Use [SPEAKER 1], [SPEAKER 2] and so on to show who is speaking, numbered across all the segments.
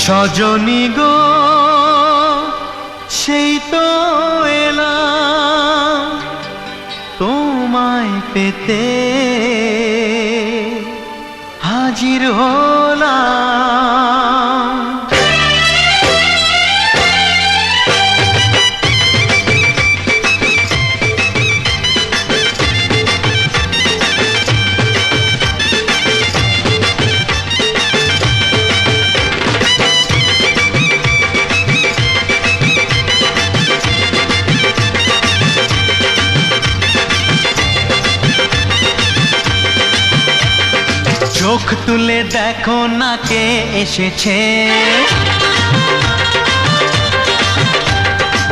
[SPEAKER 1] সজনী গো সেই তো এলাম তোমায় পেতে হাজির হলাম। চোখ তুলে দেখো না কে এসেছে,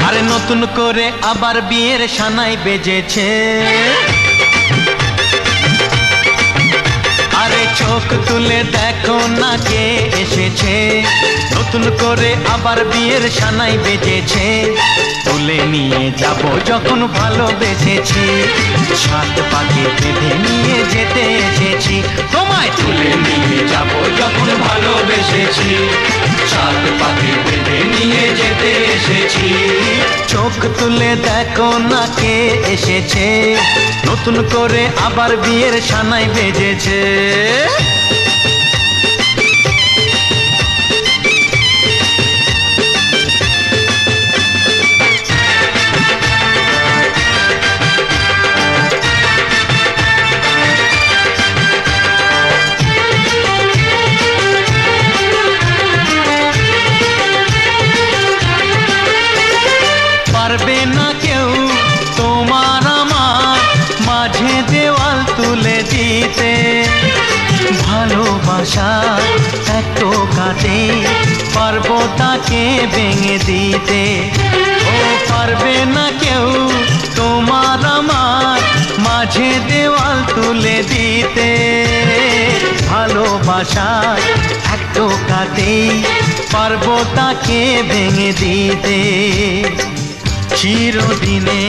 [SPEAKER 1] আরে নতুন করে আবার বিয়ের সানাই বেজেছে। আরে চোখ তুলে দেখো না কে এসেছে, নতুন করে আবার বিয়ের সানাই বেজেছে। তুলে নিয়ে যাব যখন ভালোবেসেছি, সাত পাকে বেঁধে নিয়ে যেতে এসেছি। তোমায় তুলে নিয়ে যাব যখন ভালোবেসেছি, সাত পাকে বেঁধে নিয়ে যেতে এসেছি। চোখ তুলে দেখো না কে এসেছে, নতুন করে আবার বিয়ের সানাই বেজেছে। পারবে না কেউ তোমার আমার মাঝে দেওয়াল তুলে দিতে, ভালোবাসা এত কাটে পারবো তাকে ভেঙে দিতে। ও পারবে না কেউ তোমার আমার মাঝে দেওয়াল তুলে দিতে, ভালোবাসা এত কাটে পারবো তাকে ভেঙে দিতে। চিরদিনে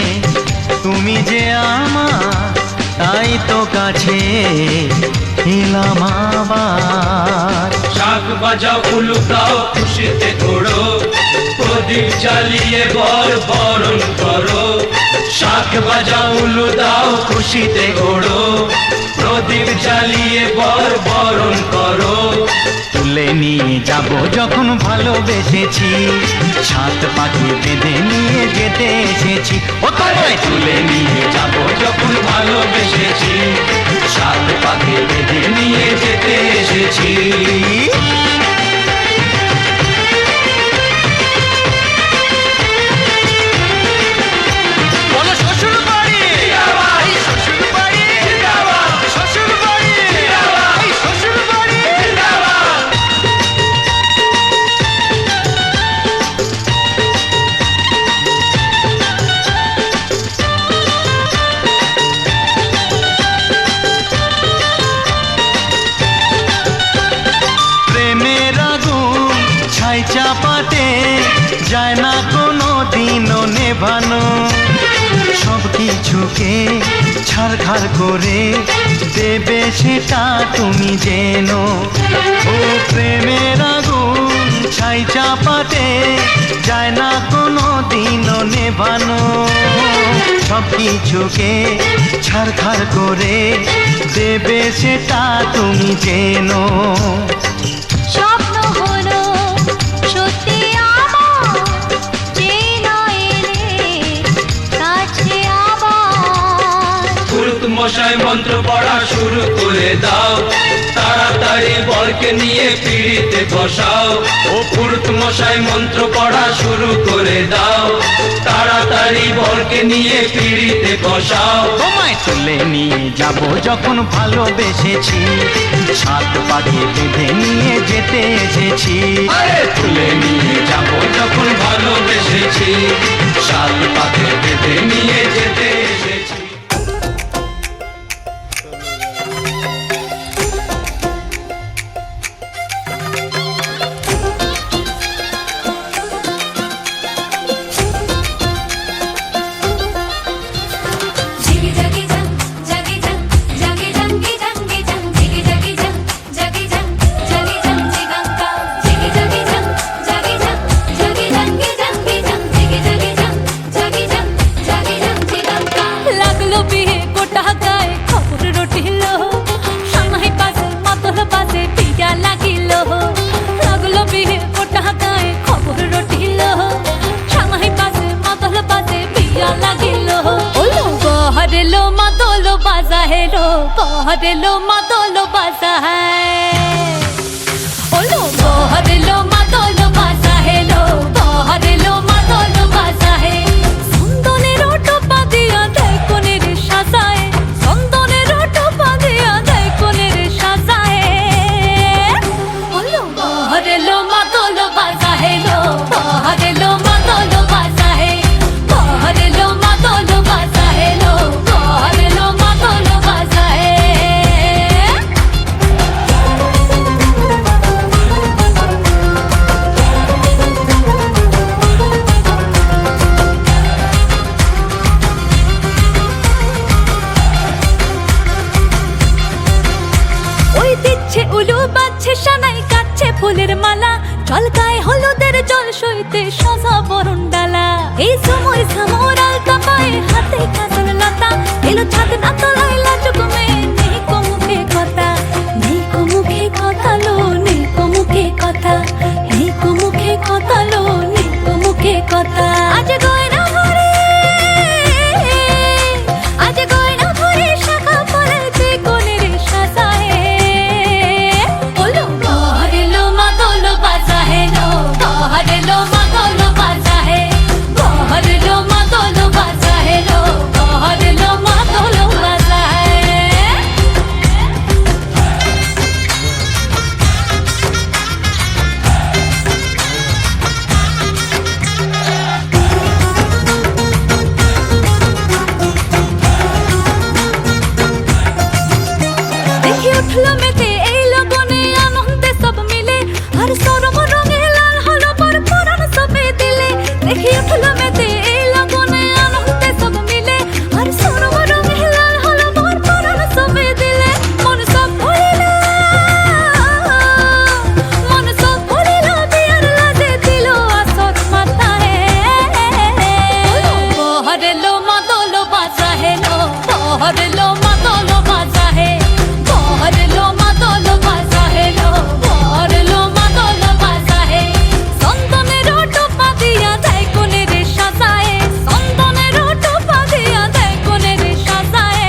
[SPEAKER 1] তুমি যে আমার, তাই তো কাছে এলাম আবার।
[SPEAKER 2] শাক বাজাও উলু দাও খুশিতে ঘোড়ো, প্রদীপ জ্বালিয়ে বর বরণ করো। শাক বাজাও উলু দাও খুশিতে ঘোড়ো, প্রদীপ জ্বালিয়ে বর বরণ করো।
[SPEAKER 1] তুলে নিয়ে যাব যখন ভালোবেসেছি, সাত পাখি বেঁধে নিয়ে যেতে এসেছি। ও তোমায়
[SPEAKER 2] তুলে নিয়ে যাব যখন ভালোবেসেছি, সাত পাখি বেঁধে নিয়ে যেতে এসেছি।
[SPEAKER 1] চাপাতে যায় না কোনো দিনও নেভানো, সব কিছুকে ছাড়খাড় করে দেবে সেটা তুমি জেনো। ও প্রেমের আগুন ছাই চাপাতে যায় না কোনো দিনও নেভানো, সব কিছুকে ছাড়খাড় করে দেবে সেটা তুমি জেনো।
[SPEAKER 3] স্বপ্ন হলো সত্যি আমার, যে নয় এলে কাছে আবার।
[SPEAKER 2] পুরুত মশাই মন্ত্র পড়া শুরু করে দাও, তাড়াতাড়ি বরকে নিয়ে পিড়িতে বসাও। ও পুরুত মশাই মন্ত্র পড়া শুরু করে দাও, তাড়াতাড়ি বরকে নিয়ে পিড়িতে বসাও।
[SPEAKER 1] তোমায় তুলে নিয়ে যাব যখন ভালোবেসেছি, সাত পাখি বেঁধে নিয়ে যেতে এসেছি।
[SPEAKER 2] তুলে নিয়ে যাব যখন ভালোবেসেছি, সাত পাখি বেঁধে নিয়ে যেতে এসেছি।
[SPEAKER 3] Jiggy বহর লো মাদল বাজা হ্যায় ও লো বহর লো মাদল বাজা হে লো বহর লো মাদল বাজা হে চন্দনের টোপা দিয়া দেয় কোনের সাজায় চন্দনের টোপা দিয়া দেয় কোনের সাজায় ও লো বহর লো মাদল বাজা হে লো বহর লো মাদল বাজা হে বহর লো মাদল বাজা হে লো বহর লো মাদল বাজা হে ওই দিচ্ছে উলু বাজছে সানাই কাচ্ছে ফুলের মালা জল গায়ে হলুদের জল সইতে সাজা বরণ ডালা এই সময় সামর আলতা পায়ে হাতে কাজল লতা এলো ছাদ না তলায় লাজুক মেয়ে নেই কো মুখে কথা নেই কো মুখে কথা লো নেই কো মুখে কথা নেই কো মুখে কথা লো নেই কো মুখে কথা আজ গয়না ভরে আজ গয়না ভরে শাখা পড়েছে কোনের সাজায় ওলো বহর লো মাদল বাজা হে লো বহর লো মাদল বাজা হে বহর লো মাদল বাজা হে লো বহর লো মাদল বাজা হে দেখি উঠলো মেতে এই লগনে আনন্দে সব মিলে আর সরম রঙে লাল হলো পর পরাণ সবে দিলে দেখি উঠলো মেতে এই লগনে আনন্দে সব মিলে আর সরম রঙে লাল হলো পর পরাণ সবে দিলে মন সব ভরিল বিয়ার লাজে দিল আসর মাথায় বহর লো মাদল বাজা হে লো বহর লো মাদল বাজা হে বহর লো মাদল বাজা হে লো বহর লো মাদল বাজা হে চন্দনের টোপা দিয়া দেয় কোনের সাজায় চন্দনের টোপা দিয়া দেয় কোনের সাজায়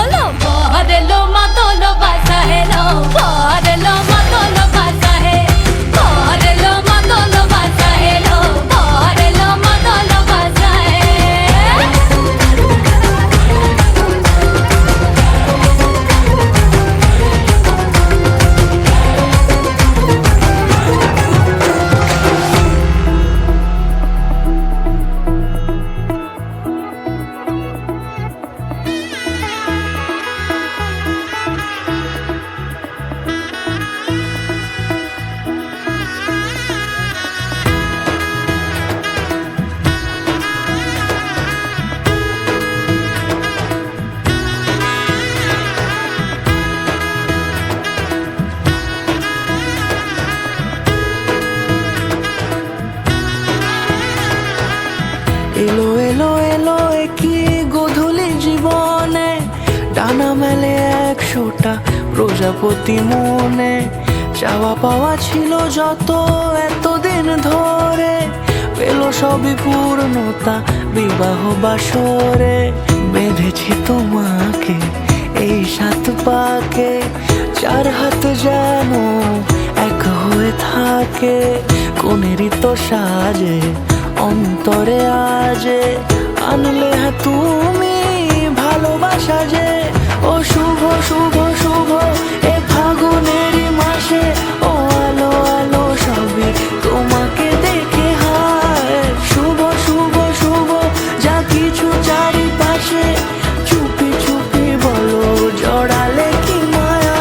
[SPEAKER 3] ওলো বহর লো মাদল বাজা হে লো বহর লো মাদল বাজা হে বহর লো মাদল বাজা হে লো বহর লো মাদল বাজা হে
[SPEAKER 4] এলো এলো এলো কি গোধূলি জীবনে ডানা মেলে 100টা প্রজাপতি মনে চাওয়া পাওয়া ছিল যত এতদিন ধরে পেল সবই পূর্ণতা বিবাহ বাসরে বেঁধেছি তোমাকে এই 7 পাকে 4 হাত যেন এক হয়ে থাকে কোনেরই তো সাজে অন্তরে আজে আনলে তুমি ভালোবাসা যে ও শুভ শুভ শুভ এ ফাগুনেরই মাসে ও আলো আলো সবই তোমাকে দেখে হায় শুভ শুভ শুভ যা কিছু চারিপাশে চুপি চুপি বলো জড়ালে কি মায়া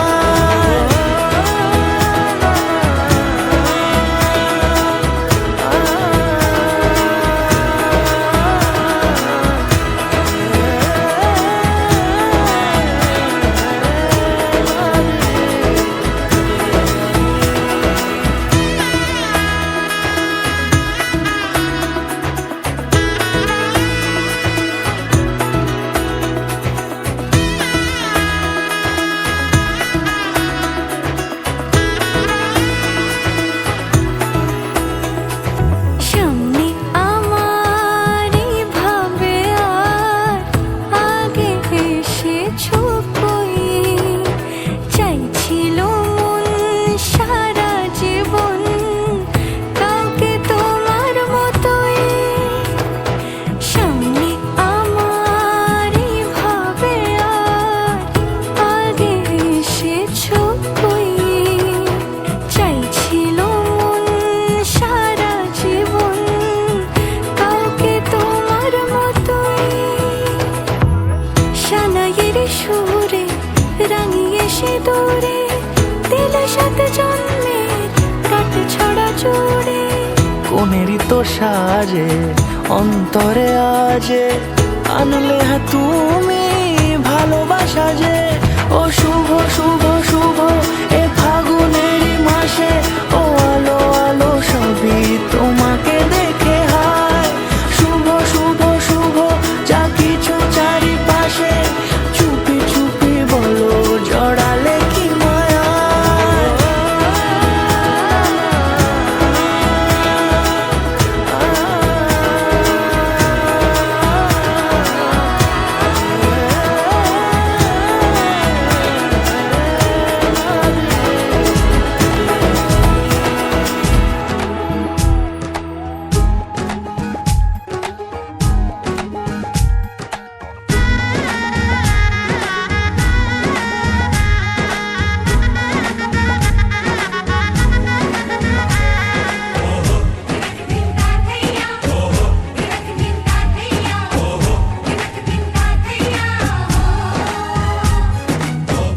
[SPEAKER 4] মনেরই তো সাজে অন্তরে আজে আনলে হ্যাঁ তুমি ভালোবাসা যে ও শুভ শুভ শুভ এ ফাগুনেরই মাসে ও আলো আলো সবই তোমাকে দেখে হায় শুভ শুভ শুভ যা কিছু চারিপাশে চুপি চুপি বলো জড়ালে কি মায়া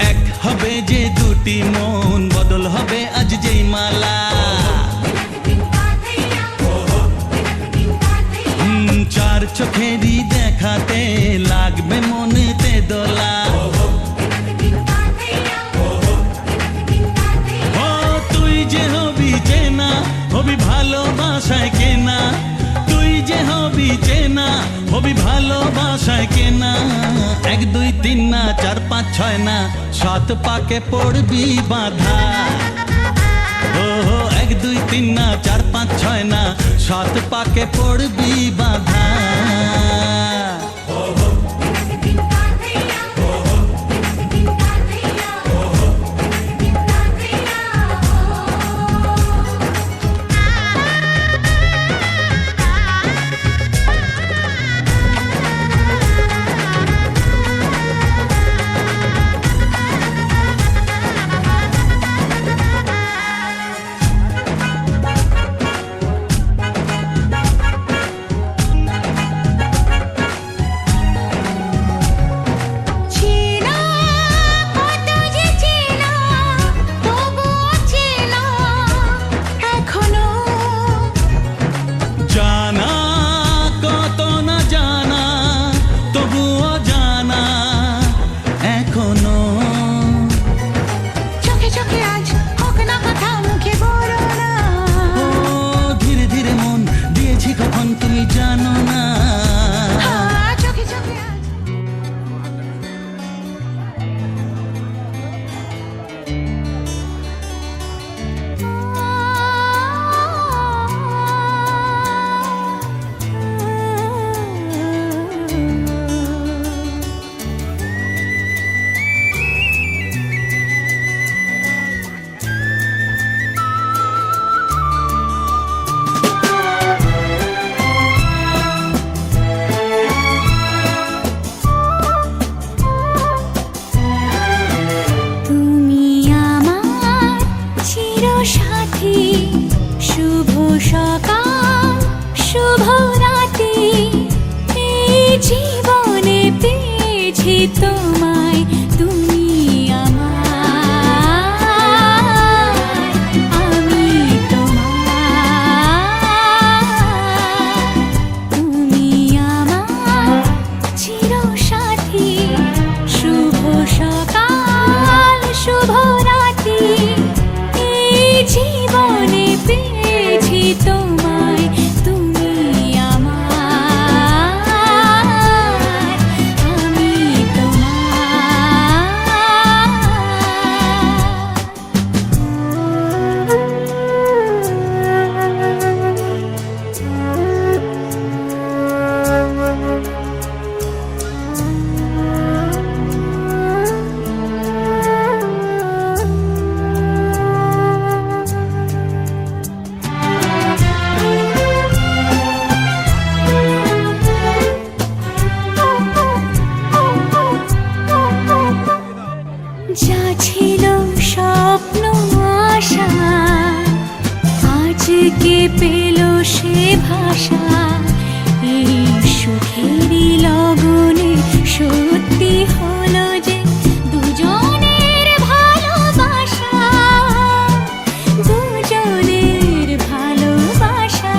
[SPEAKER 5] এক হবে যে দুটি মন বদল হবে আজ যেই মালা চার চোখেরই দেখাতে লাগবে মনেতে দোলা ও তুই যে হবি চেনা হবি ভালোবাসায় কেনা তুই যে হবি চেনা হবি ভালোবাসায় কেনা এক দুই তিন না চার পাঁচ ছয় না সাত পাকে পড়বি বাধা ও এক দুই তিন না চার পাঁচ ছয় না সাত পাকে পড়বি বাধা
[SPEAKER 3] চেনা কত যে চেনা তবুও চেনা এখনো
[SPEAKER 5] জানা কত না জানা তবুও জানা এখনো
[SPEAKER 3] চোখে চোখে আজ হোক না কথা মুখে বলো না
[SPEAKER 5] ও ধীরে ধীরে মন দিয়েছি কখন তুমি জানো না
[SPEAKER 3] চোখে চোখে আজ তুমি আমার চিরসাথী শুভ সকাল শুভ রাতি এই জীবনে পেয়েছি তোমায় তুমি আমার আমি তোমার তুমি আমার চিরসাথী শুভ সকাল শুভ রাতি এই জীবনে পেয়েছি তোমায় তুমি আমার আমি যা ছিল স্বপ্ন আশা আজকে পেল সে ভাষা এই সুখেরই লগনে সত্যি হলো যে দুজনের ভালোবাসা দুজনের ভালোবাসা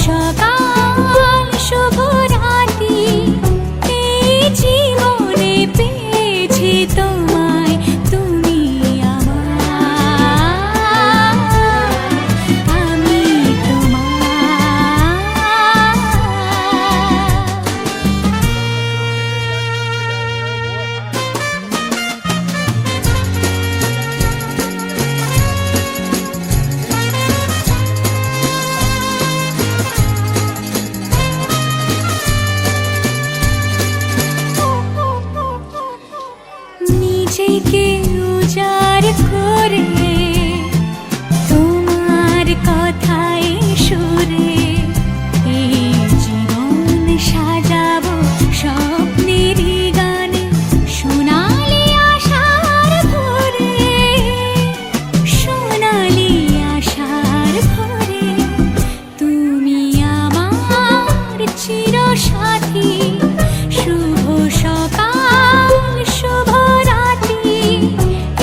[SPEAKER 3] সকাল শুভ রাতি এই জীবনে পেয়েছি তোমায় তুমি আমার আমি তোমার নিজেকে উজাড় করে তোমার কথায় সুরে এই জীবন সাজাবো স্বপ্নের গানে সোনালি আশার ভরে সোনালি আশার ভরে তুমি আমার চিরসাথী শুভ সকাল শুভ রাতি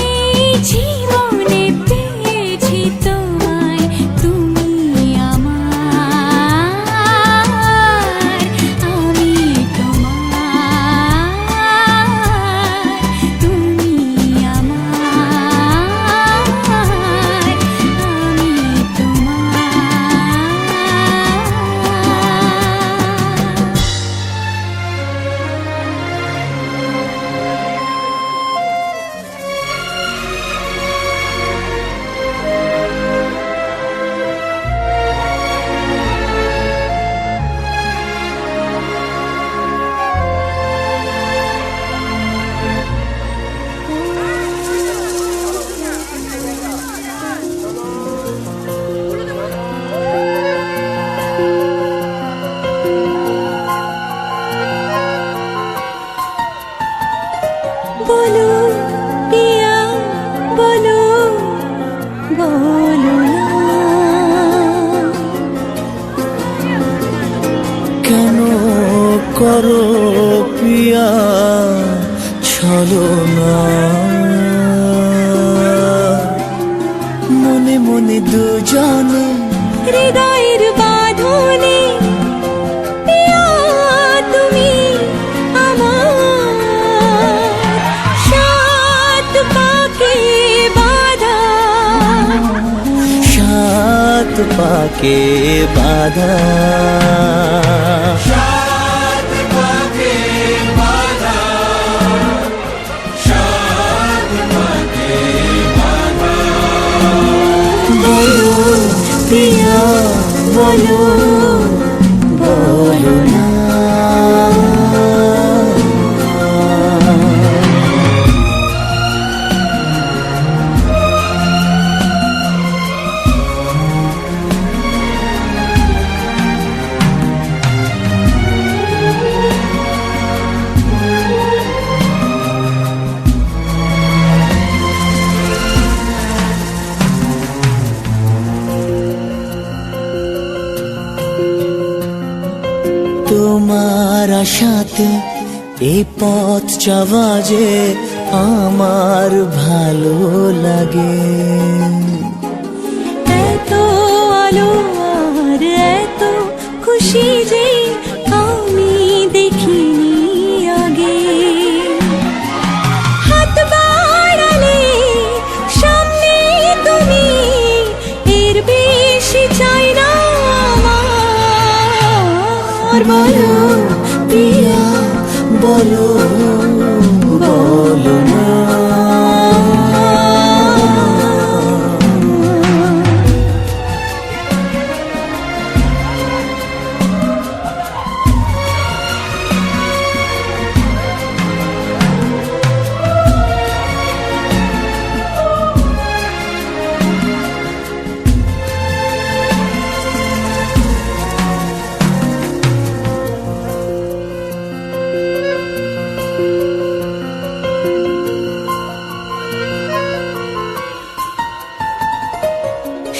[SPEAKER 3] এই জীবনে পেয়েছি তোমায় তুমি আমার আমি তোমার তুমি আমার আমি তোমার বলো পিয়া বলো বলো না
[SPEAKER 4] কেন করো পিয়া ছলনা মনে মনে দুজনে
[SPEAKER 3] হৃদয়ের বাঁধনে পিয়া তুমি আমার সাত পাকে বাঁধা
[SPEAKER 4] সাত পাকে বাধা বলো পিয়া বলো বলো না তোমার আশাতে এই পথ চাওয়া যে আমার ভালো লাগে
[SPEAKER 3] এত আলো আর এত খুশি যে আমি দেখিনি আগে হাত বাড়ালে সামনে তুমি এর বেশি চাই না আমার বলো
[SPEAKER 4] পিয়া বলো বলো না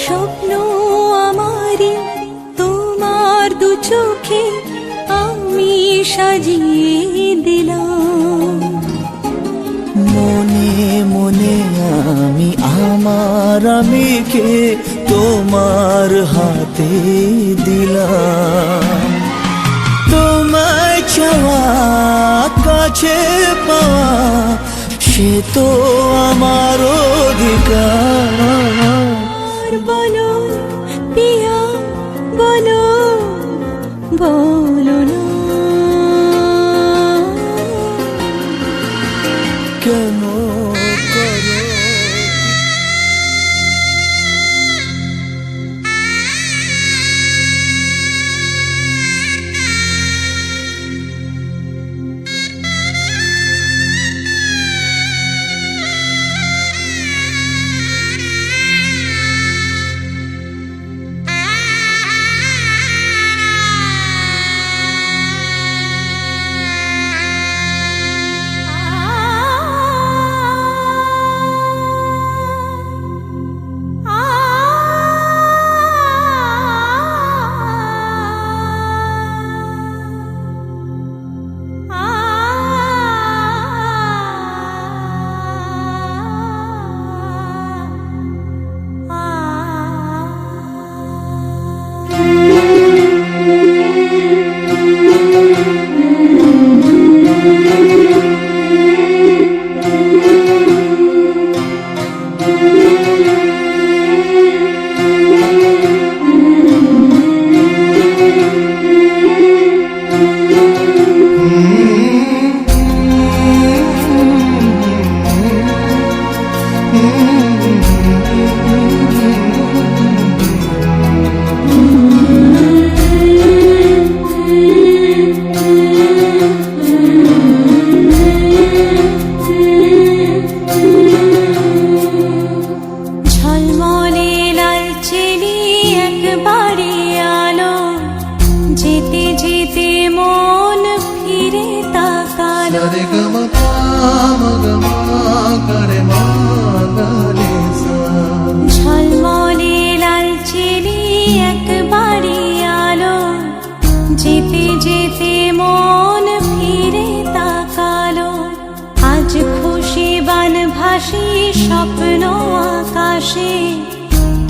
[SPEAKER 3] স্বপ্ন আমারি তোমার দু চোখে আমি সাজিয়ে দিলাম
[SPEAKER 4] মনে মনে আমি আমার আমিকে তোমার হাতে দিলাম। তোমায় চাওয়া কাছে পাওয়া সে তো আমার অধিকার।
[SPEAKER 3] বলো পিয়া বলো বলো না
[SPEAKER 4] কেন করো
[SPEAKER 3] ঝলমলে লাল চেলি একবারে আলো যেতে যেতে মন ফিরে তাকালো ঝলমলে লাল চেলি একবারে আলো যেতে যেতে মন ফিরে তাকালো আজ খুশি বান ভাসি স্বপ্ন আকাশে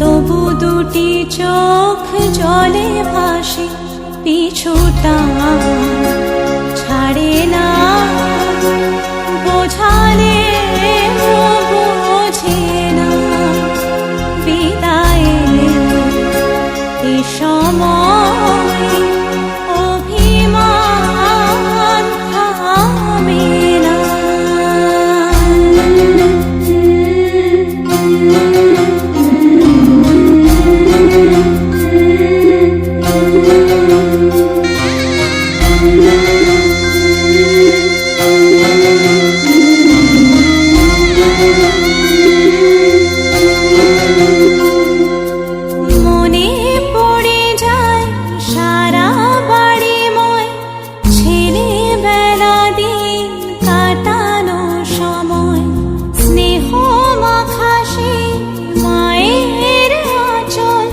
[SPEAKER 3] তবু দুটি চোখ জলে ভাসে পিছুটা ছাড়ে না বোঝালে বোঝে না বিদায়ের এ সময় অভিমান থামে না মনে পড়ে যায় সারা বাড়িময় ছেলেবেলা দিন কাটানো সময় স্নেহ মাখাসে মায়ের আঁচল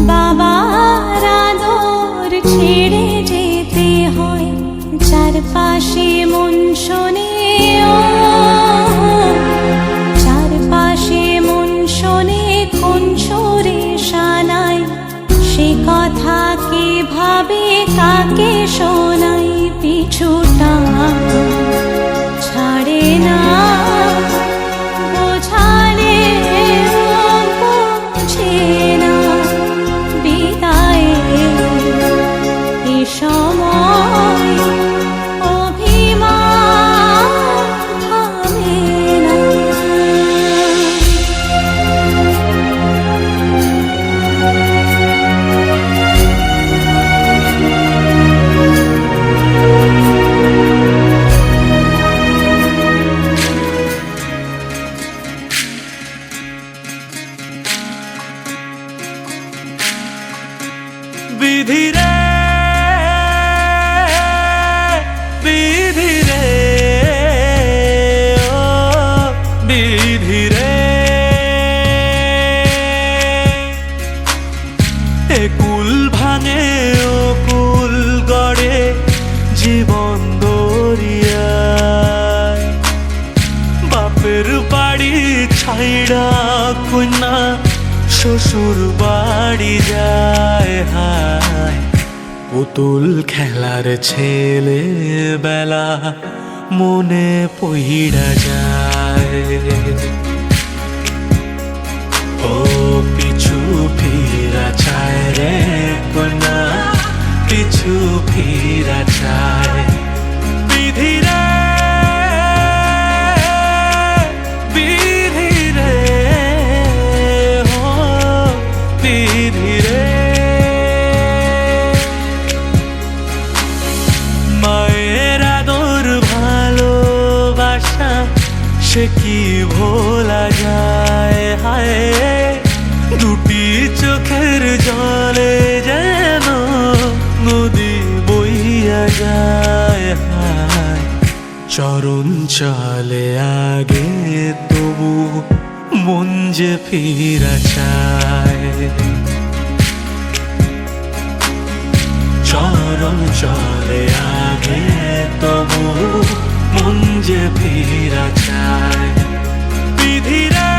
[SPEAKER 3] বাবার আদর ছেড়ে যেতে হয় চারপাশে মন শোনে চারপাশে মন শোনে কোন সুরে শানায় সে কথা কে ভাবে কাকে শোনাই পিছুটা ছাড়ে না বোঝালে বোঝে না বিদায়ের এ সময় অভিমান থামে না
[SPEAKER 5] বিধি রে বিধি রে ও বিধি রে এ কুল ভাঙে ও কুল গড়ে জীবন দরিয়ায় বাপের বাড়ি ছাইড়া কন্যা
[SPEAKER 4] শ্বশুর বাড়ি যায় হায় পুতুল খেলার ছেলে বেলা মনে পইড়া যায় ও পিছু ফিরা চায় রে কন্যা পিছু ফিরা চায় বিধি রে বিধি রে ও বিধি রে মায়ের আদর ভালোবাসা সে কি ভোলা যায় হায় দুটি চোখের জলে যেন নদী বইয়া যায় হায় চরণ চলে আগে তবু মন যে ফিরা চায় চরণ চলে আগে তবু মন যে ফিরা চায় বিধি রে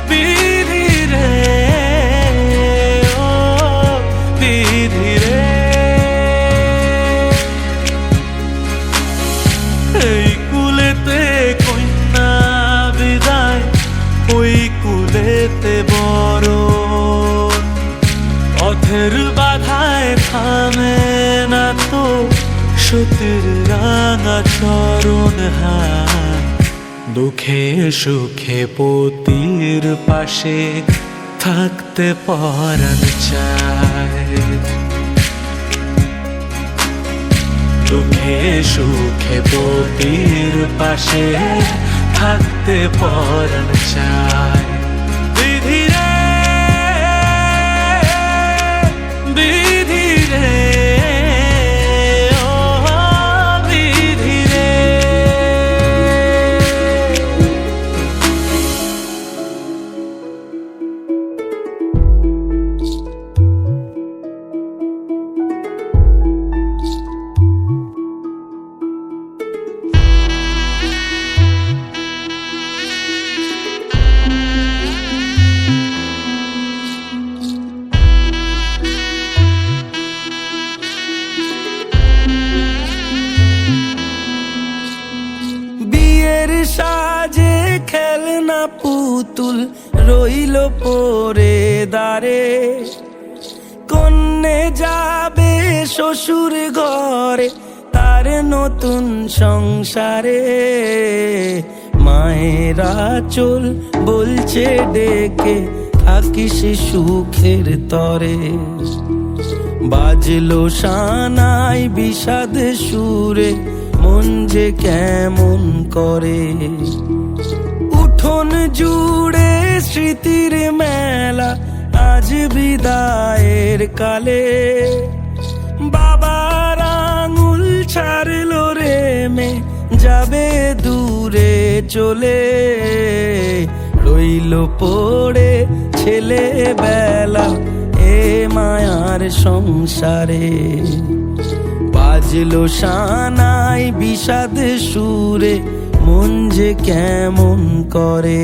[SPEAKER 4] বিধি রে ও বিধি রে এই কুলেতে কন্যা বিদায় ওই কুলেতে বড় পথের বাধায় থামে না তো সতীর রাঙা চরণ হায় দুঃখে সুখে পতির পাশে থাকতে পরাণ চায় দুঃখে সুখে পতির পাশে থাকতে পরাণ চায় বিধি রে বিধি রে ও বিধি রে বিয়ের সাজে খেলনা পুতুল রইল পরে দাঁড়ে কন্যে যাবে শ্বশুর ঘরে তার নতুন সংসারে মায়েরা চল বলছে ডেকে থাকিস সুখের তরে বাজলো সানাই বিষাদ সুরে মন যে কেমন করে উঠোন জুড়ে স্মৃতির মেলা আজ বিদায়ের কালে বাবার আঙুল ছাড়লো রে মে যাবে দূরে চলে রইল পড়ে ছেলে বেলা এ মায়ার সংসারে বাজলো সানাই বিষাদ সুরে মন যে কেমন করে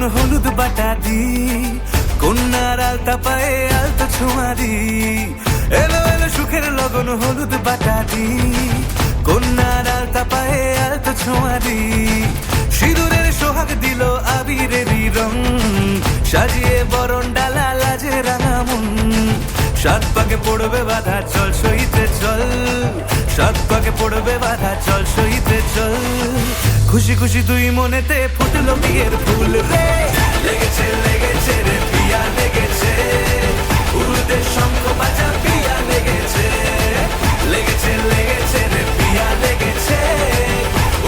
[SPEAKER 6] লগন হলুদ বাটা দি, কন্যার আলতা পায়ে আলতা ছোঁয়া দি। এলো এলো সুখের লগন হলুদ বাটা দি, কন্যার আলতা পায়ে আলতা ছোঁয়া দি। সিঁদুরের সোহাগ দিল আবিরেরই রং, সাজিয়ে বরণ ডালা লাজে রাঙা মন। সাত পাকে পড়বে বাধা চল সইতে চল, সাত পাকে পড়বে বাধা চল সইতে চল। খুশি খুশি দুই মনেতে ফুটলো বিয়ের ফুল রে, লেগেছে লেগেছে রে পিয়া লেগেছে, উড়ুতে শঙ্খ বাজা পিয়া লেগেছে, লেগেছে লেগেছে রে পিয়া লেগেছে,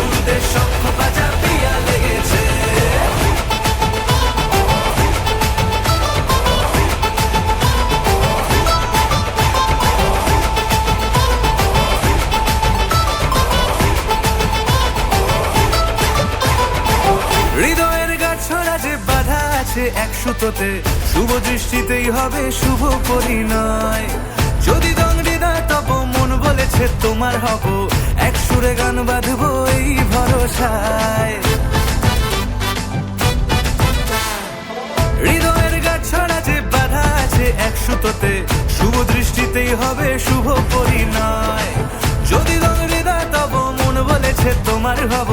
[SPEAKER 6] উড়ুতে শঙ্খ বাজা পিয়া লেগেছে। হৃদয়ের গাছড়া যে বাধা আছে এক সুতোতে, শুভ দৃষ্টিতেই হবে শুভ পরিণয়। যদি দংড়ি না তব মন বলেছে তোমার হব, এক সুরে গান বাঁধবো এই ভরসায়। হৃদয়ের গাছড়া যে বাধা আছে এক সুতোতে, শুভ দৃষ্টিতেই হবে শুভ পরিণয়। যদি দংড়ি না তব মন বলেছে তোমার হব,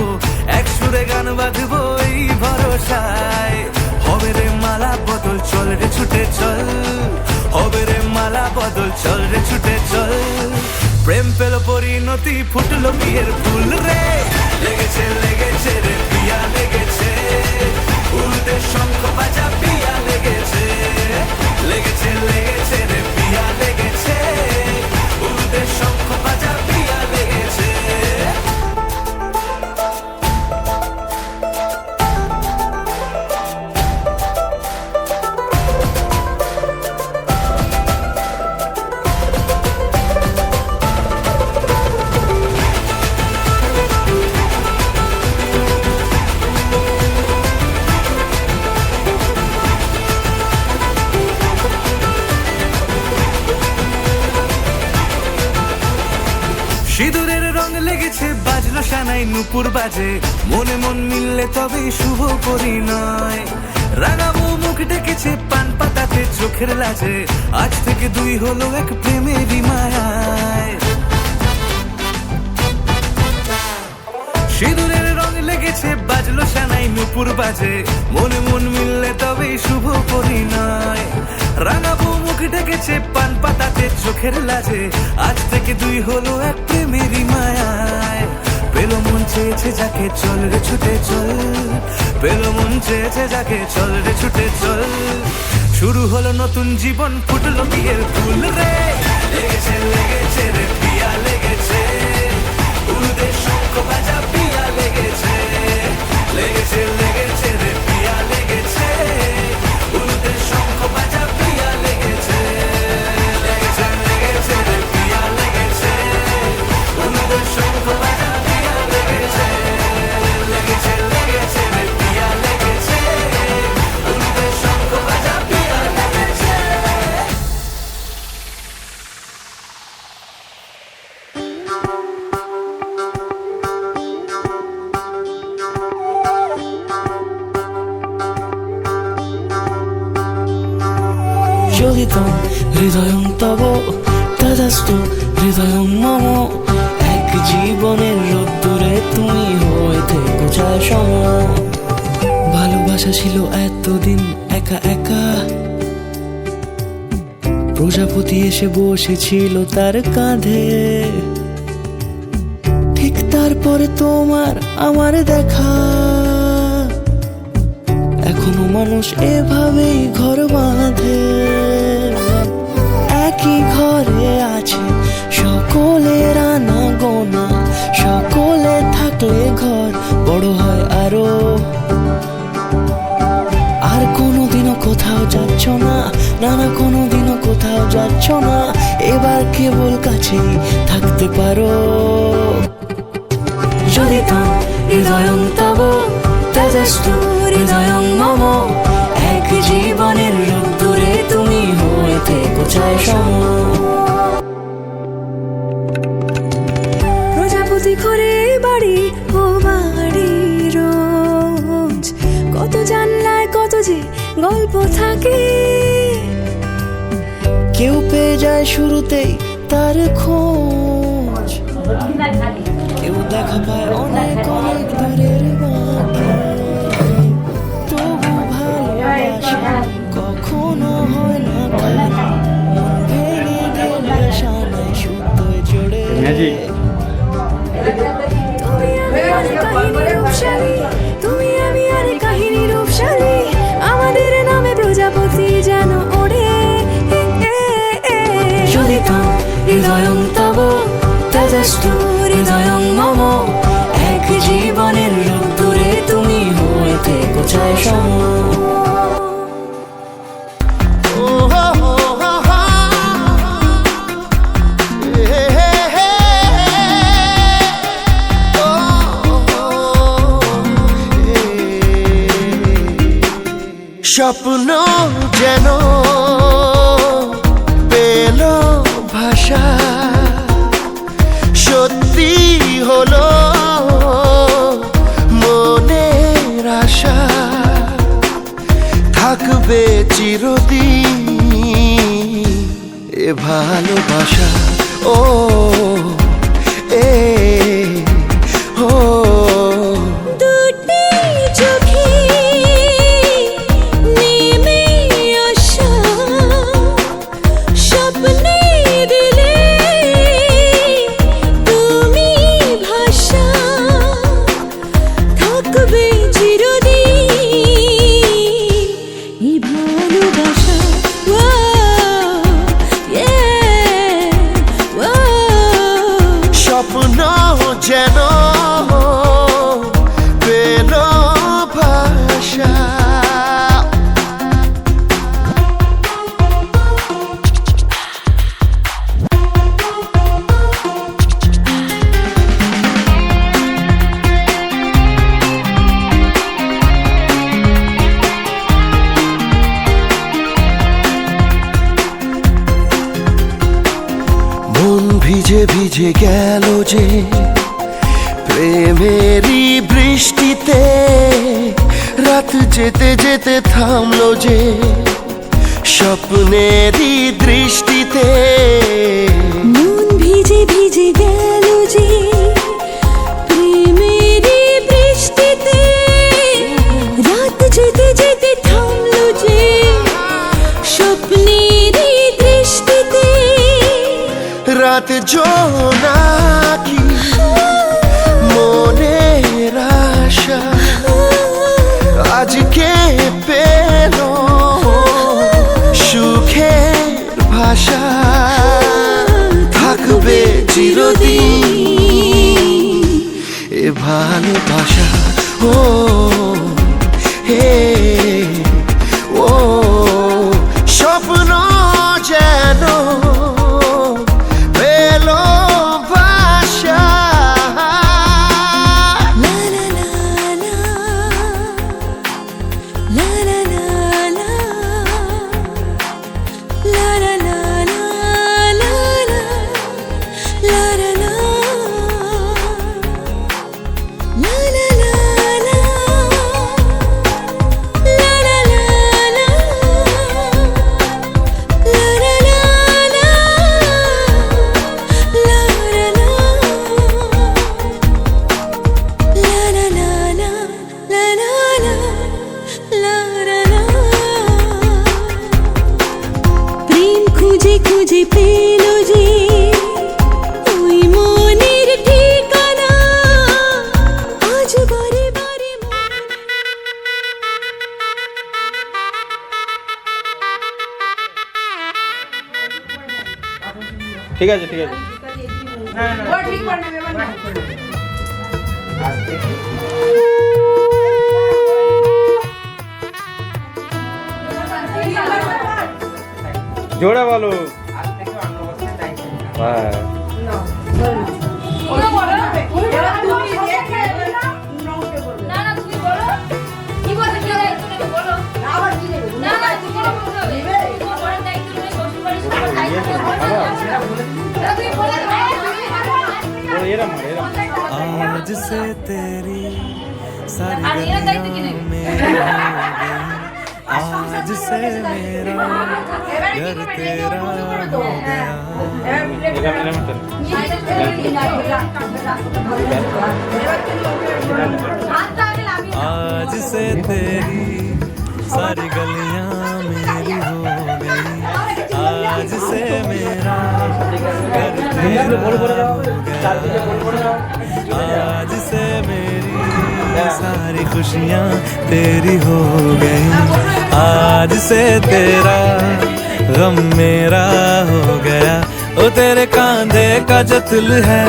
[SPEAKER 6] এক সুরে গান বাঁধবো এই ভরসায়। হবে রে মালা বদল চল রে ছুটে চল, হবে রে মালা বদল চল রে ছুটে চল। প্রেম পেল পরিণতি ফুটলো বিয়ের ফুল রে, লেগেছে লেগেছে রে পিয়া লেগেছে, উড়তে শঙ্খ বাজা পিয়া লেগেছে, লেগেছে লেগেছে রে পিয়া লেগেছে, উড়তে শঙ্খ বাজা পিয়া লেগেছে। সিঁদুরের রং লেগেছে বাজলো সানাই নুপুর বাজে, মনে মন মিললে তবে শুভ পরিণয়। রাঙাবো মুখ ডেকেছে পান পাতাতে চোখের লাজে, আজ থেকে দুই হলো এক প্রেমেরই মায়ায়। সিঁদুরের রং লেগেছে বাজলো সানাই নুপুর বাজে, মনে মন মিললে তবে শুভ পরিণয়। রাঙাবো মুখ ডেকেছে পান পাতাতে চোখের লাজে, আজ থেকে দুই হলো এক প্রেমেরই মায়ায়। পেলো মন চেয়েছে যাকে চল রে ছুটে চল, পেলো মন চেয়েছে যাকে চল রে ছুটে চল। শুরু হলো নতুন জীবন ফুটলো বিয়ের ফুল রে, লেগেছে লেগেছে রে পিয়া লেগেছে, উড়তে শঙ্খ বাজা পিয়া লেগেছে, লেগেছে লেগেছে রে পিয়া লেগেছে, উড়তে শঙ্খ বাজা পিয়া লেগেছে, লেগেছে লেগেছে রে পিয়া লেগেছে, উড়তে শঙ্খ বাজা পিয়া লেগেছে, লেগেছে লেগেছে রে পিয়া লেগেছে, উড়তে শঙ্খ বাজা পিয়া লেগেছে।
[SPEAKER 4] যোগিতং হৃদয়ং তব তদাস্তু হৃদয়ং মম, এক জীবনের রোদ্দুরে তুমি হয়ে থেকো চায় সম। ভালোবাসা ছিল এতদিন একা একা, প্রজাপতি এসে বসেছিল তার কাঁধে, ঠিক তারপরে তোমার আমার দেখা। এখনো মানুষ এভাবেই ঘর বাঁধে, একই ঘরে আছে সকলের আনা গোনা, সকলে থাকলে ঘর বড় হয় আরো। আর কোনোদিনও কোথাও যাচ্ছ না, না না কোনোদিনও কোথাও যাচ্ছ না, এবার কেবল কাছেই থাকতে পারো। যদি তো হৃদয়ং তব তেজস্তু হৃদয়ং মম, এক জীবনের রোদ্দুরে তুমি হয়ে থেকো চায় সম।
[SPEAKER 7] প্রজাপতি ঘরে বাড়ি ও বাড়ি রোজ, কত জানলায়
[SPEAKER 4] গল্প থাকে। কেউ পেয়ে যায় শুরুতেই তার খোঁজ, কেউ দেখা পায় অনেক অনেক দূরের বাকি। তবু ভালোবাসা কখনো হয় না খালি, মন ভেঙে গেলে সানায় সুতোয় জড়ে। তুমি আমি আর কাহিনী রূপশালী, আমাদের নামে প্রজাপতি যেন ওড়ে। শুধিতং হৃদয়ং তব তেজস্তু হৃদয়ং মম, এক জীবনের রোদ্দুরে তুমি হয়ে থেকো চাই সম।
[SPEAKER 7] স্বপ্ন যেন পেল ভাষা, সত্যি হলো মনের আশা, থাকবে চিরদিন এ ভালোবাসা। ও এ ও
[SPEAKER 3] দুটি চোখে নেমে আসা স্বপ্নে দিলে তুমি ভাষা, থাকবে চিরদিন এই ভালোবাসা।
[SPEAKER 7] স্বপ্ন যেন পেল ভাষা। মন ভিজে ভিজে গেল যে প্রেমেরই বৃষ্টিতে, রাত যেতে যেতে থামলো যে স্বপ্নেরই দৃষ্টিতে।
[SPEAKER 3] মন ভিজে ভিজে গেল যে প্রেমেরই বৃষ্টিতে, রাত যেতে যেতে থামলো যে স্বপ্নেরই দৃষ্টিতে।
[SPEAKER 7] রাত জোনাকি মনের আশা আজকে পেল সুখের ভাষা, থাকবে চিরদিন এ ভালোবাসা। ও হে ও স্বপ্ন যেন পেল ভাষা।
[SPEAKER 3] লা লা লা লা, লা লা লা লা, লা লা লা লা, লা লা, লা লা লা, লা লা লা লা, লা লা লা লা, লা লা লা লা, লা লা লা, La la la la, la la la, la la la। প্রেম খুঁজে খুঁজে পেল যে ওই মনের ঠিকানা, আজ বারে বারে
[SPEAKER 8] ঠিক আছে ঠিক আছে। জোরে বলো। হ্যাঁ
[SPEAKER 6] आज से तेरी सारी गलियों में हो गई, आज से मेरा घर तेरा हो गया। आज से तेरी सारी गलियां मेरी हो गई। आज से मेरा घर तेरा हो गया। आज से मेरी सारी खुशियां तेरी हो गई। आज से तेरा गम मेरा हो गया। ओ तेरे कांधे का जो दिल है,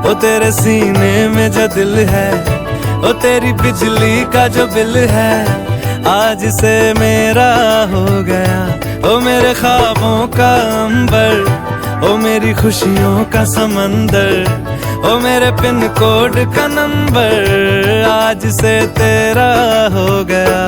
[SPEAKER 6] ओ तेरे सीने में जो दिल है, ओ तेरी बिजली का जो बिल है, आज से मेरा हो गया। ओ मेरे ख्वाबों का अंबर, ओ मेरी खुशियों का समंदर, ओ मेरे पिन कोड का नंबर, आज से तेरा हो गया।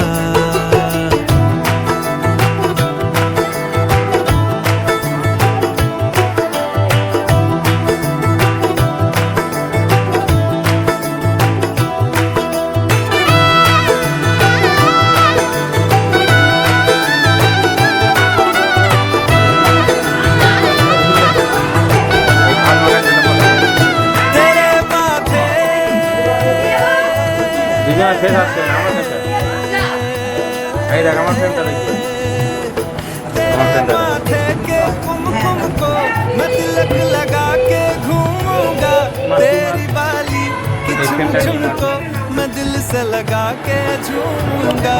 [SPEAKER 6] माथे के कुमकुम को मैं तिलक लगा के घूमूंगा। तेरी बाली की झुम झुम को मैं दिल से लगा के झूमूंगा।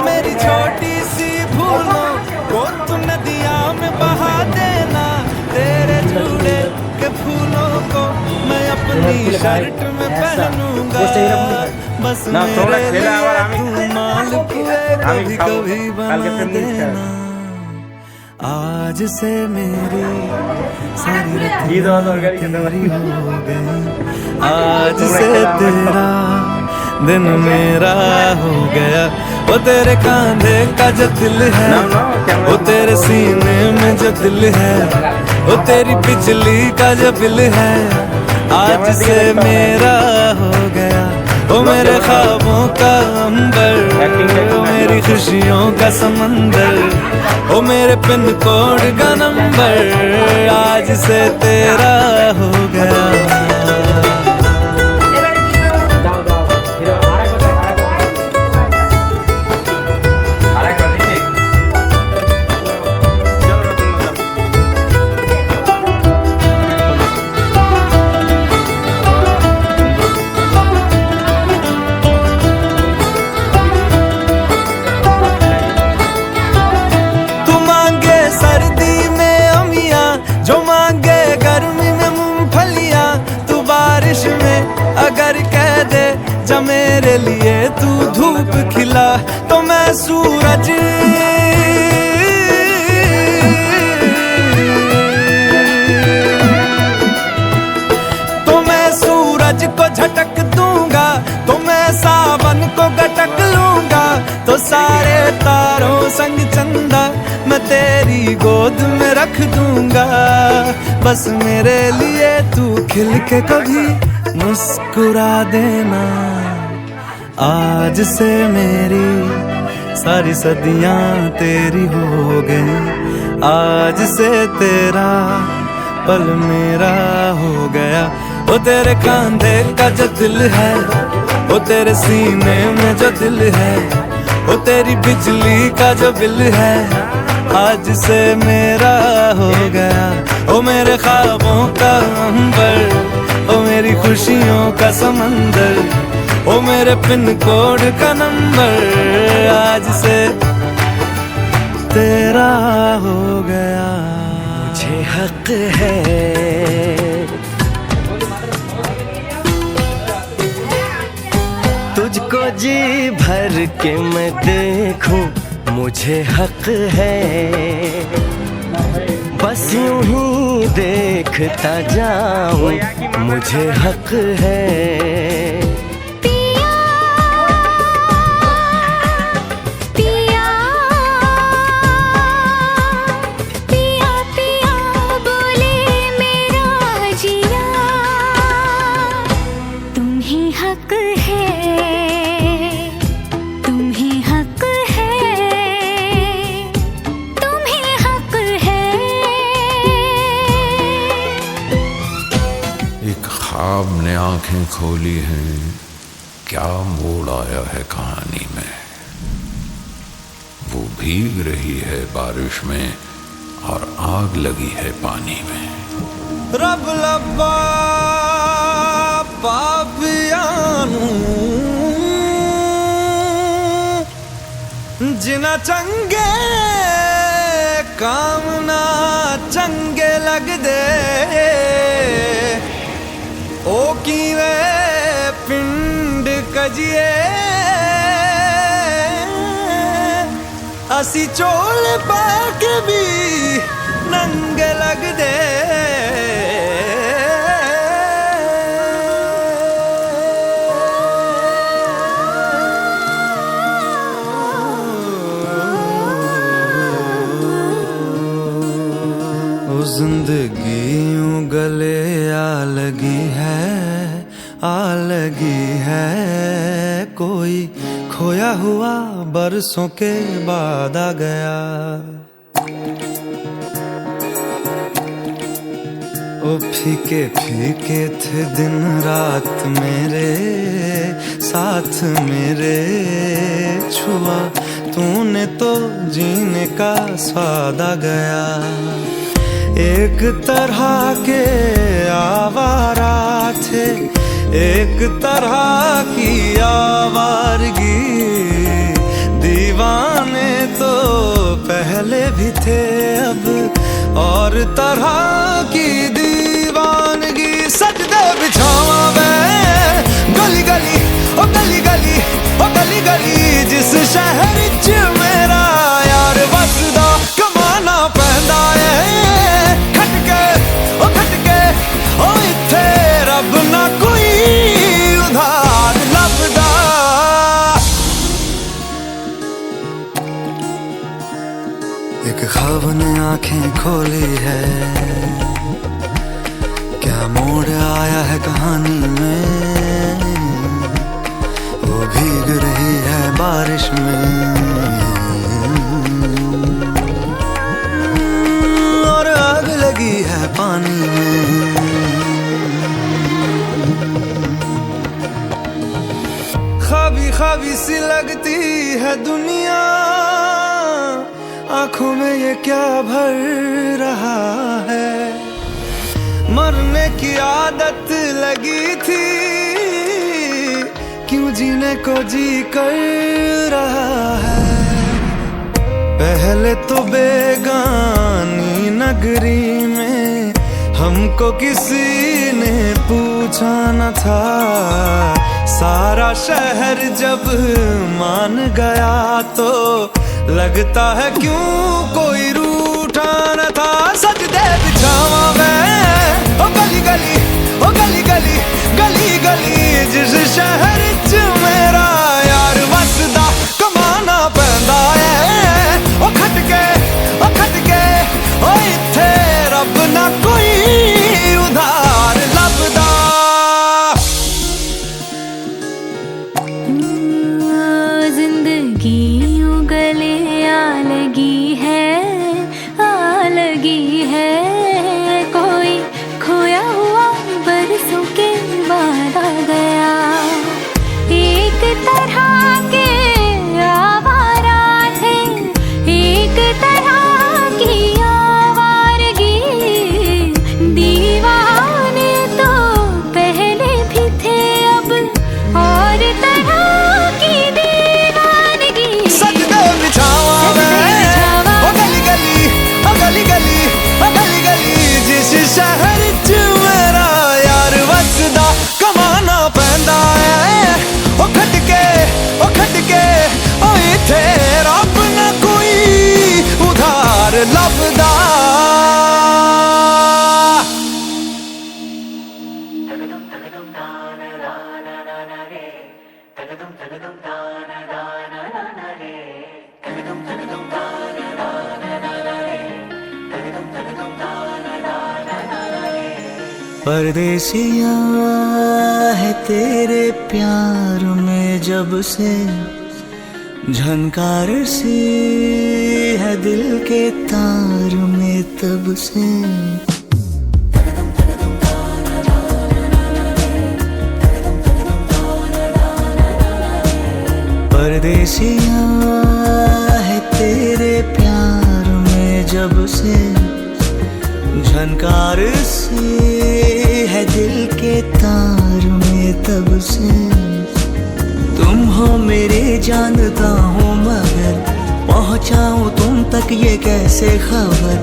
[SPEAKER 6] मेरी छोटी सी भूलों को तू नदिया में बहा देना। तेरे जुड़े के फूलों को मैं अपनी शर्ट में पहनूंगा। बस मेरे लिए तू मालपुए कभी कभी बना देना। आज से मेरी सारी रतियां तेरी हो गई। आज से तेरा दिन मेरा हो गया। वो तेरे कांधे का जो दिल है, वो तेरे सीने में जो दिल है, वो तेरी बिजली का जो बिल है, आज से मेरा हो गया। वो मेरे ख्वाबों का अंबर, वो मेरी खुशियों का समंदर, वो मेरे पिन कोड का नंबर, आज से तेरा हो गया। अगर कह दे जब मेरे लिए तू धूप खिला, तो मैं सूरज को झटक दूंगा। तो मैं सावन को गटक लूंगा। तो सारे तारों संग चंदा मैं तेरी गोद में रख दूंगा। बस मेरे लिए तू खिल के कभी मुस्कुरा देना। आज से मेरी सारी सदियां तेरी हो गई। आज से तेरा पल मेरा हो गया। वो तेरे कांधे का जो दिल है, वो तेरे सीने में जो दिल है, वो तेरी बिजली का जो बिल है, आज से मेरा हो गया। वो मेरे ख्वाबों का अंबर, वो मेरी खुशियों का समंदर, वो मेरे पिन कोड का नंबर, आज से तेरा हो गया। मुझे हक है तुझको जी भर के मैं देखूं, मुझे हक है बस यूं ही देखता जाऊं, मुझे हक है।
[SPEAKER 3] पिया पिया पिया पिया बोले मेरा जिया, तुम्हें हक है, तुम्हें हक है।
[SPEAKER 8] आंखें खोली हैं, क्या मोड़ आया है कहानी में। वो भीग रही है बारिश में और आग लगी है पानी में।
[SPEAKER 6] रब लब्बा पापियां नूं जिना चंगे काम ना चंगे लगदे ओ किवें पिंड कजिए असी चोल पा के भी नंगे लगदे। जिंदगी यूं गले आ लगी है कोई खोया हुआ बरसों के बाद आ गया। ओ फीके फीके थे दिन रात मेरे साथ मेरे छुआ तूने तो जीने का स्वाद आ गया। एक तरह के आवारा थे एक तरह की आवारगी दीवाने तो पहले भी थे अब और तरह की दीवानगी। सजदे बिछावा मैं गली गली ओ गली गली ओ गली गली जिस शहर च मेरा यार बसदा कमाना पैंदा है खटके ओ इत्थे रब ना कोई उधार लभदा। एक ख्वाब ने आंखें खोली है क्या मोड़ आया है कहानी में। वो भीग रही है बारिश में और आग लगी है पानी में। ख्वाबी ख्वाबी सी लगती है दुनिया आंखों में ये क्या भर रहा है। मरने की आदत लगी थी क्यों जीने को जी कर रहा है। पहले तो बेगानी नगरी में हमको किसी ने पूछा न था। सारा शहर जब मान गया तो लगता है क्यों कोई रूठा न था। सजदे बिछावा मैं ओ गली गली ओ गली गली गली गली जिस शहर च मेरा यार वसदा कमाना पैंदा है ओ खटके ओ इत्थे रब ना कोई उधार लभदा।
[SPEAKER 3] जिंदगी यूं गले आ लगी है कोई खोया हुआ बरसों के बाद आ गया। एक तरह के आवारा थे एक तरह की आवारगी दीवाने तो पहले भी थे अब और तरह की दीवानगी।
[SPEAKER 6] सजदे बिछावा मैं ओ गली गली ओ गली गली ओ गली गली जिस शहर च मेरा यार वसदा कमाना पैंदा है ओ खटके ओ इत्थे रब ना कोई उधार लभदा।
[SPEAKER 7] परदेसिया है तेरे प्यार में जब से झनकार सी है दिल के तार में तब से। परदेसिया है तेरे प्यार में जब से, झनकार से है दिल के तार में तब से। तुम हो मेरे जानता हूँ मगर पहुँचाऊँ तुम तक ये कैसे खबर।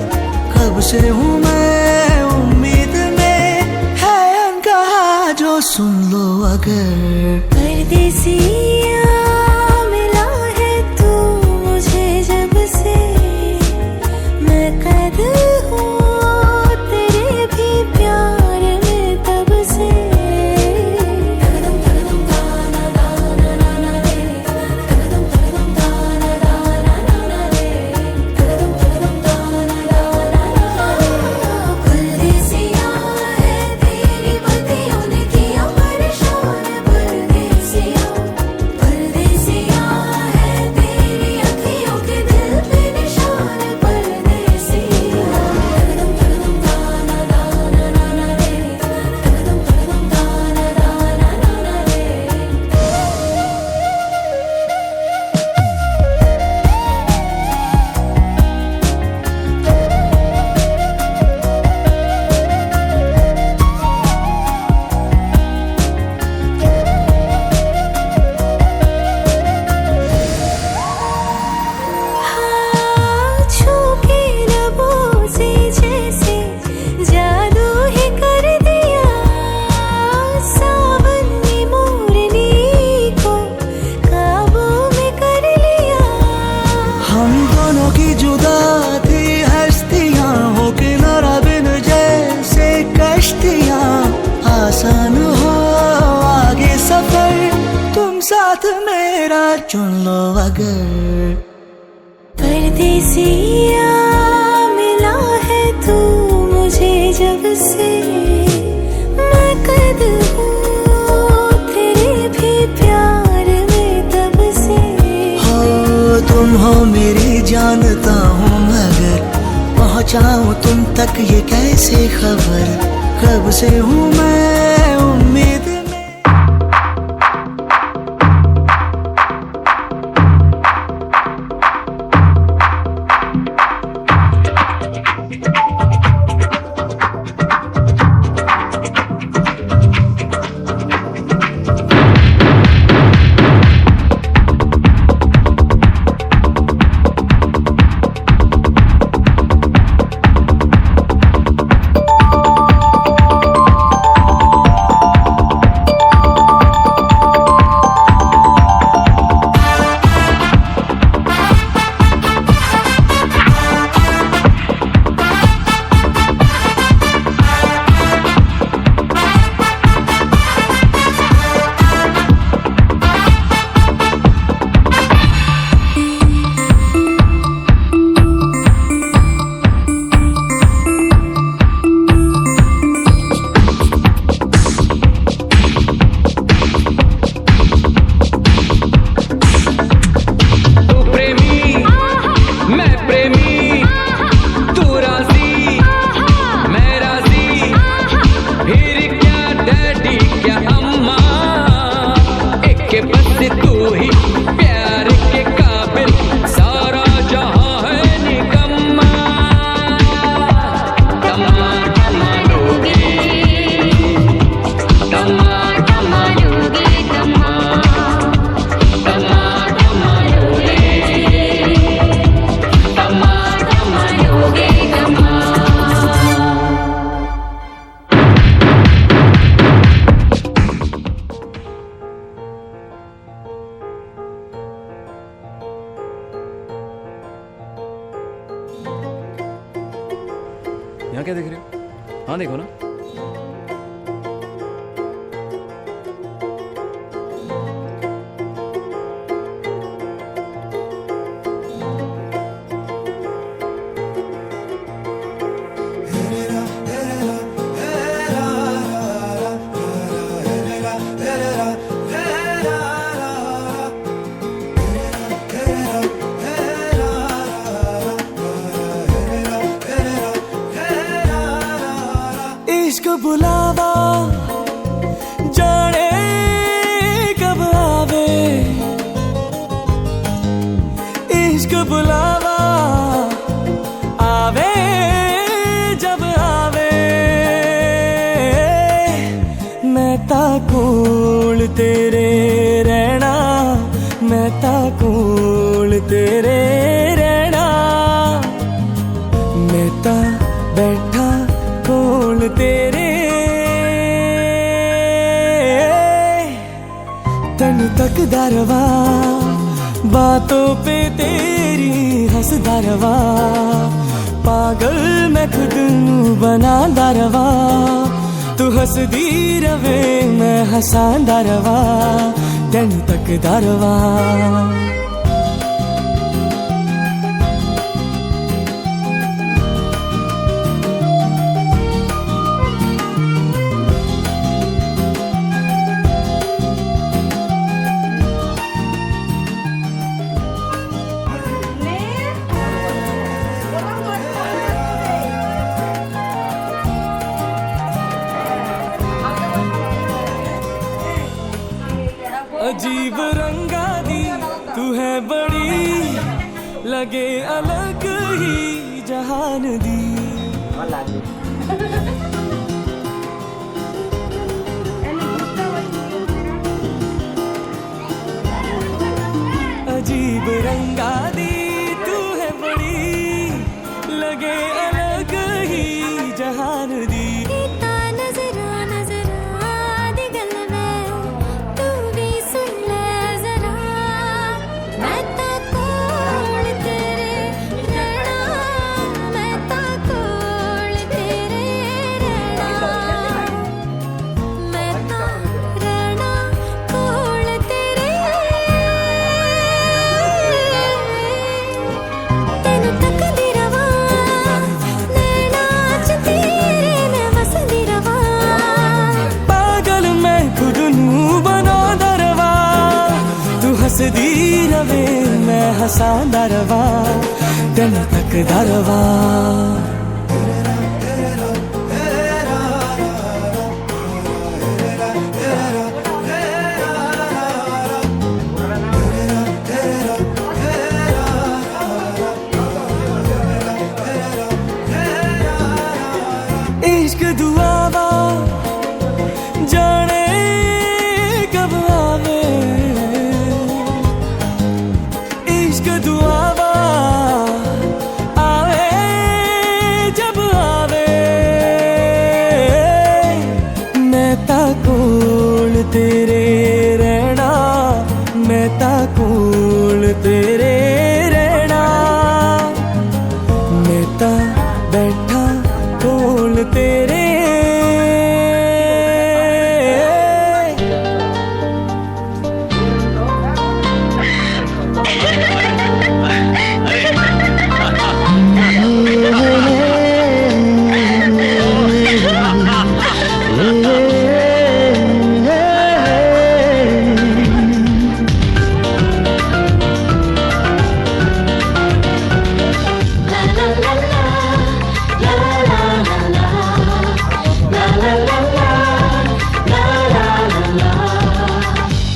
[SPEAKER 7] कब से हूँ मैं उम्मीद में, है अनकहा जो सुन लो अगर।
[SPEAKER 4] परदेसिया मिला है तू मुझे जब से, मैं कैद हूँ तेरे भी प्यार में तब से। परदेसिया है तेरी बत्तियों ने किया परेशान, परदेसिया परदेसिया है तेरी अखियों के दिल पे निशान, परदेसिया। छू के लबों से जैसे जादू ही कर दिया, सावन ने मोरनी को काबू में कर लिया।
[SPEAKER 7] हम दोनों की जुदा थी हस्तियाँ, हो के नारा बिन जैसे कश्तियाँ। आसान हो आगे सफर तुम साथ मेरा चुन लो अगर।
[SPEAKER 4] परदेसिया मिला है तू मुझे जब से, मैं कैद हूँ तेरे भी प्यार में तब से।
[SPEAKER 7] हो तुम हो मेरी जानता हूँ मगर पहुँचाऊँ तुम तक ये कैसे खबर। कब से हूँ मैं उम्मीद में।
[SPEAKER 9] यहाँ क्या देख रहे हो? हाँ देखो ना।
[SPEAKER 7] इश्क बुलावा जाने कब आवे,
[SPEAKER 10] बुलावा आवे जब आवे मैं कोल तेरे रहना मैं कोल तेरे रहना मैं बैठा कोल तेरे तन तक दरवा बातों पे तेरी हंस दरवा पागल मैं खुद नू बना दरवा तू हंस दी रवे मैं हंसा दरवा तन तक दरवा अजीब रंगा दी तू है बड़ी लगे अलग ही जहान दी अजीब रंगा दी तू है बड़ी लगे अलग ही जहान दी हंसदी रवे मैं हंसा दरवा दिन तक दरवा इश्क दुआवा जाने कब आवे इश्क दुआवा आवे जब आवे मैं कोल तेरे रहना मैं कोल तेरे रहना मैं बैठा कोल तेरे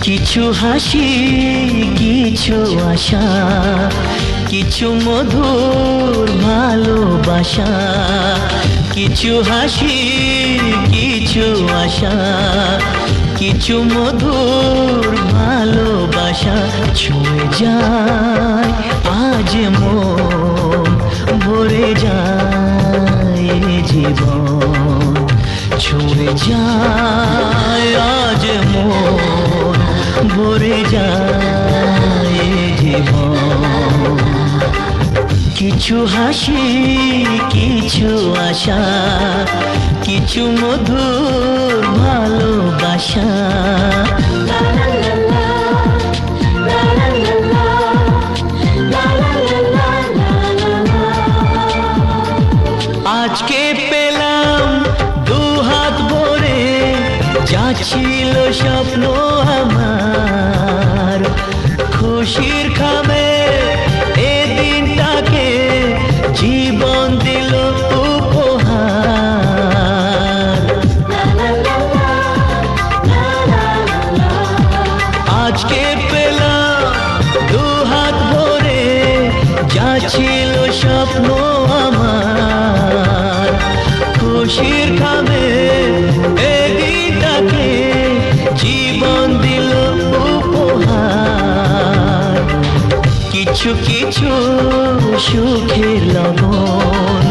[SPEAKER 7] কিছু হাসি কিছু আশা কিছু মধুর ভালোবাসা কিছু হাসি কিছু আশা কিছু মধুর ভালোবাসা ছুঁয়ে যায় আজ মন ভরে যায় জীবন ছুঁয়ে যায় আজ মন ভরে যায় জীবন কিছু হাসি কিছু আশা কিছু মধুর ভালোবাসা আজকে পেলাম দু হাত ভরে যা ছিল স্বপ্ন আমার খুশির খামে এ দিনটাকে জীবন দিল উপহার আজকে পেলাম দু হাত ভরে যা ছিল স্বপ্ন আমার খুশির খাবে এই দিনটাকে জীবন দিল উপহার কিছু কিছু সুখের লবণ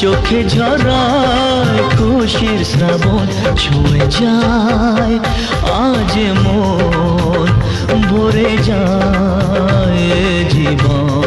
[SPEAKER 7] চোখে ঝরায় খুশির শ্রাবণ ছুঁয়ে যায় আজ মন ভরে যায় জীবন